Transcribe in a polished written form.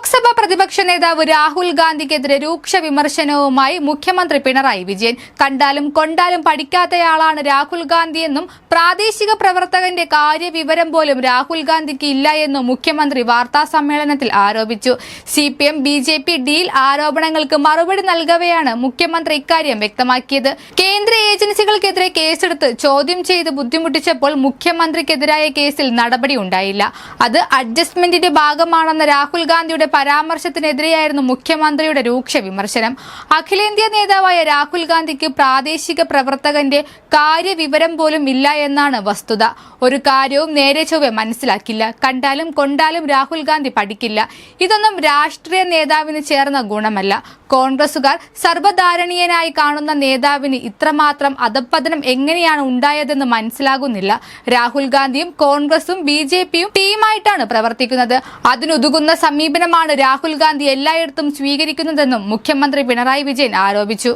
ലോക്സഭാ പ്രതിപക്ഷ നേതാവ് രാഹുൽ ഗാന്ധിക്കെതിരെ രൂക്ഷ വിമർശനവുമായി മുഖ്യമന്ത്രി പിണറായി വിജയൻ. കണ്ടാലും കൊണ്ടാലും പഠിക്കാത്തയാളാണ് രാഹുൽ ഗാന്ധിയെന്നും പ്രാദേശിക പ്രവർത്തകന്റെ കാര്യവിവരം പോലും രാഹുൽ ഗാന്ധിക്ക് ഇല്ല എന്നും മുഖ്യമന്ത്രി വാർത്താ സമ്മേളനത്തിൽ ആരോപിച്ചു. CPM BJP ഡീൽ ആരോപണങ്ങൾക്ക് മറുപടി നൽകവെയാണ് മുഖ്യമന്ത്രി ഇക്കാര്യം വ്യക്തമാക്കിയത്. കേന്ദ്ര ഏജൻസികൾക്കെതിരെ കേസെടുത്ത് ചോദ്യം ചെയ്ത് ബുദ്ധിമുട്ടിച്ചപ്പോൾ മുഖ്യമന്ത്രിക്കെതിരായ കേസിൽ നടപടി ഉണ്ടായില്ല. അത് അഡ്ജസ്റ്റ്മെന്റിന്റെ ഭാഗമാണെന്ന രാഹുൽ ഗാന്ധിയുടെ പരാമർശത്തിനെതിരെയായിരുന്നു മുഖ്യമന്ത്രിയുടെ രൂക്ഷ വിമർശനം. അഖിലേന്ത്യാ നേതാവായ രാഹുൽ ഗാന്ധിക്ക് പ്രാദേശിക പ്രവർത്തകന്റെ കാര്യവിവരം പോലും ഇല്ല എന്നാണ് വസ്തുത. ഒരു കാര്യവും നേരെ ചൊവ്വെ മനസ്സിലാക്കില്ല. കണ്ടാലും കൊണ്ടാലും രാഹുൽ ഗാന്ധി പഠിക്കില്ല. ഇതൊന്നും രാഷ്ട്രീയ നേതാവിന് ചേർന്ന ഗുണമല്ല. കോൺഗ്രസുകാർ സർവ്വധാരണീയനായി കാണുന്ന നേതാവിന് ഇത്രമാത്രം അധപ്പതനം എങ്ങനെയാണ് ഉണ്ടായതെന്ന് മനസ്സിലാകുന്നില്ല. രാഹുൽ ഗാന്ധിയും കോൺഗ്രസും BJPയും ടീമായിട്ടാണ് പ്രവർത്തിക്കുന്നത്. അതിനുതകുന്ന സമീപനമാണ് രാഹുൽ ഗാന്ധി എല്ലായിടത്തും സ്വീകരിക്കുന്നതെന്നും മുഖ്യമന്ത്രി പിണറായി വിജയൻ ആരോപിച്ചു.